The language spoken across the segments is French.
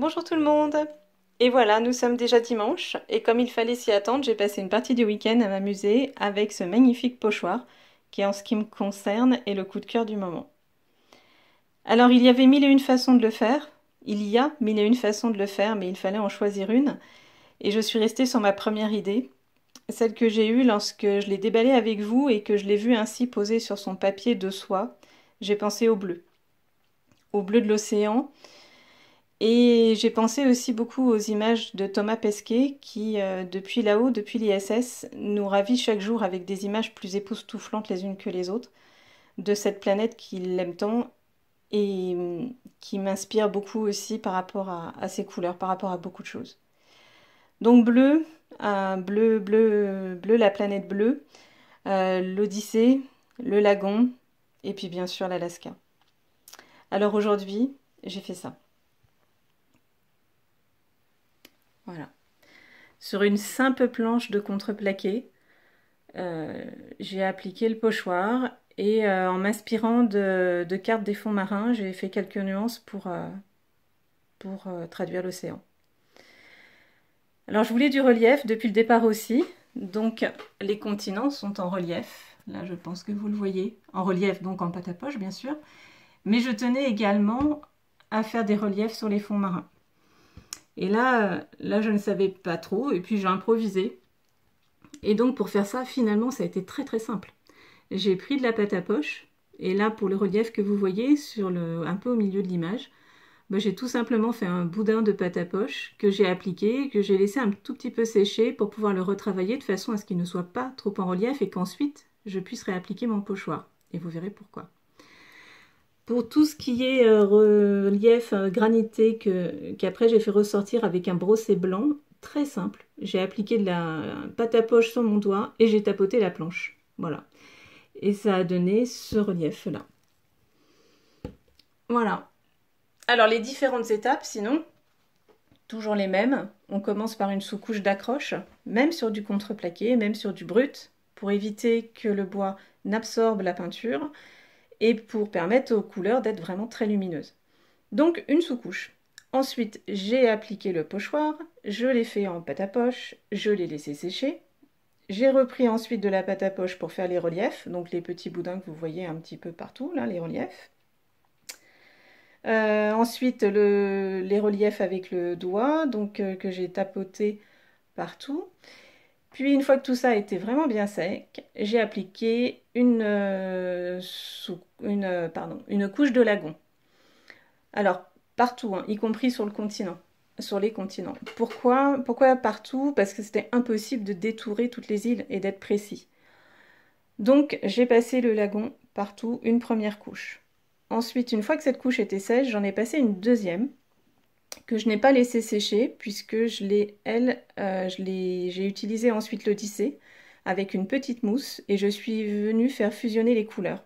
Bonjour tout le monde! Et voilà, nous sommes déjà dimanche, et comme il fallait s'y attendre, j'ai passé une partie du week-end à m'amuser avec ce magnifique pochoir, qui en ce qui me concerne est le coup de cœur du moment. Alors il y avait mille et une façons de le faire, il y a mille et une façons de le faire, mais il fallait en choisir une, et je suis restée sur ma première idée, celle que j'ai eue lorsque je l'ai déballé avec vous et que je l'ai vu ainsi posé sur son papier de soie. J'ai pensé au bleu de l'océan. Et j'ai pensé aussi beaucoup aux images de Thomas Pesquet qui, depuis là-haut, depuis l'ISS, nous ravit chaque jour avec des images plus époustouflantes les unes que les autres de cette planète qu'il aime tant et qui m'inspire beaucoup aussi par rapport à ses couleurs, par rapport à beaucoup de choses. Donc bleu, bleu, la planète bleue, l'Odyssée, le lagon et puis bien sûr l'Alaska. Alors aujourd'hui, j'ai fait ça. Voilà. Sur une simple planche de contreplaqué, j'ai appliqué le pochoir et en m'inspirant de cartes des fonds marins, j'ai fait quelques nuances pour traduire l'océan. Alors je voulais du relief depuis le départ aussi, donc les continents sont en relief, là je pense que vous le voyez, en relief donc en pâte à poche bien sûr, mais je tenais également à faire des reliefs sur les fonds marins. Et là je ne savais pas trop et puis j'ai improvisé. Et donc pour faire ça, finalement, ça a été très très simple. J'ai pris de la pâte à poche, et là pour le relief que vous voyez, un peu au milieu de l'image, j'ai tout simplement fait un boudin de pâte à poche que j'ai appliqué, que j'ai laissé un tout petit peu sécher pour pouvoir le retravailler de façon à ce qu'il ne soit pas trop en relief et qu'ensuite je puisse réappliquer mon pochoir. Et vous verrez pourquoi. Pour tout ce qui est relief granité qu'après j'ai fait ressortir avec un brosset blanc, très simple. J'ai appliqué de la pâte à poche sur mon doigt et j'ai tapoté la planche. Voilà. Et ça a donné ce relief-là. Voilà. Alors les différentes étapes, sinon, toujours les mêmes. On commence par une sous-couche d'accroche, même sur du contreplaqué, même sur du brut, pour éviter que le bois n'absorbe la peinture et pour permettre aux couleurs d'être vraiment très lumineuses. Donc une sous-couche. Ensuite, j'ai appliqué le pochoir, je l'ai fait en pâte à poche, je l'ai laissé sécher. J'ai repris ensuite de la pâte à poche pour faire les reliefs, donc les petits boudins que vous voyez un petit peu partout, là, les reliefs. Ensuite, les reliefs avec le doigt, donc que j'ai tapoté partout. Puis une fois que tout ça a été vraiment bien sec, j'ai appliqué une couche de lagon. Alors, partout, hein, y compris sur le continent, sur les continents. Pourquoi partout? Parce que c'était impossible de détourer toutes les îles et d'être précis. Donc, j'ai passé le lagon partout, une première couche. Ensuite, une fois que cette couche était sèche, j'en ai passé une deuxième que je n'ai pas laissé sécher puisque j'ai utilisé ensuite l'Odyssée avec une petite mousse et je suis venue faire fusionner les couleurs.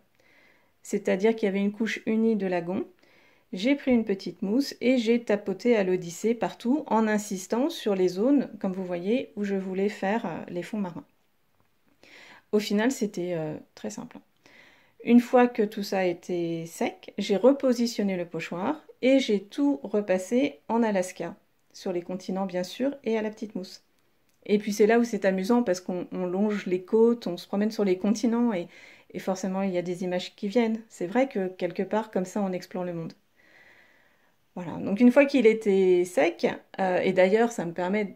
C'est-à-dire qu'il y avait une couche unie de lagon. J'ai pris une petite mousse et j'ai tapoté à l'Odyssée partout en insistant sur les zones, comme vous voyez, où je voulais faire les fonds marins. Au final, c'était très simple. Une fois que tout ça a été sec, j'ai repositionné le pochoir et j'ai tout repassé en Alaska, sur les continents bien sûr, et à la petite mousse. Et puis c'est là où c'est amusant parce qu'on longe les côtes, on se promène sur les continents et forcément il y a des images qui viennent. C'est vrai que quelque part comme ça on explore le monde. Voilà, donc une fois qu'il était sec, et d'ailleurs ça me permet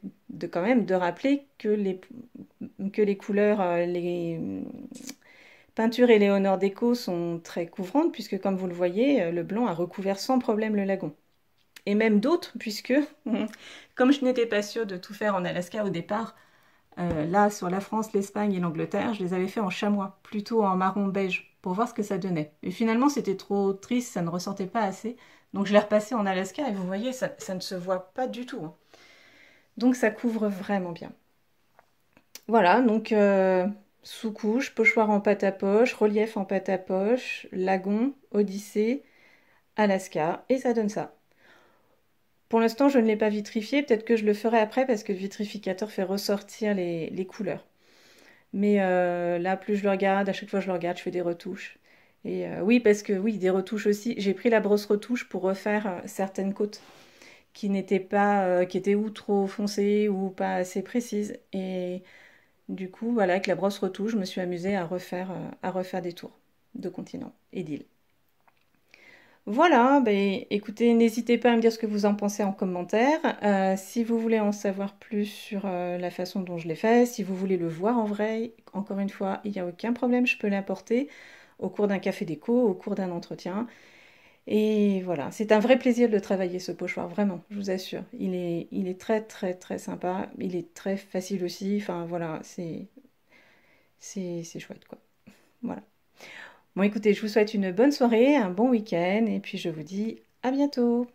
quand même de rappeler que les couleurs, les peintures Éléonore Déco sont très couvrantes puisque comme vous le voyez, le blanc a recouvert sans problème le lagon. Et même d'autres puisque, comme je n'étais pas sûre de tout faire en Alaska au départ, là sur la France, l'Espagne et l'Angleterre, je les avais fait en chamois, plutôt en marron beige, pour voir ce que ça donnait. Et finalement c'était trop triste, ça ne ressortait pas assez, donc je l'ai repassé en Alaska et vous voyez, ça ne se voit pas du tout, hein. Donc ça couvre vraiment bien. Voilà, donc sous-couche, pochoir en pâte à poche, relief en pâte à poche, lagon, Odyssée, Alaska, et ça donne ça. Pour l'instant, je ne l'ai pas vitrifié, peut-être que je le ferai après parce que le vitrificateur fait ressortir les couleurs. Mais là, plus je le regarde, à chaque fois que je le regarde, je fais des retouches. Et oui, parce que oui, des retouches aussi. J'ai pris la brosse retouche pour refaire certaines côtes qui était ou trop foncée ou pas assez précise. Et du coup, voilà, avec la brosse retouche, je me suis amusée à refaire des tours de continents et d'îles. Voilà, ben, écoutez, n'hésitez pas à me dire ce que vous en pensez en commentaire. Si vous voulez en savoir plus sur la façon dont je l'ai fait, si vous voulez le voir en vrai, encore une fois, il n'y a aucun problème, je peux l'apporter au cours d'un café déco, au cours d'un entretien. Et voilà, c'est un vrai plaisir de travailler ce pochoir, vraiment, je vous assure. Il est très très très sympa, il est très facile aussi, enfin voilà, c'est chouette quoi. Voilà. Bon écoutez, je vous souhaite une bonne soirée, un bon week-end, et puis je vous dis à bientôt.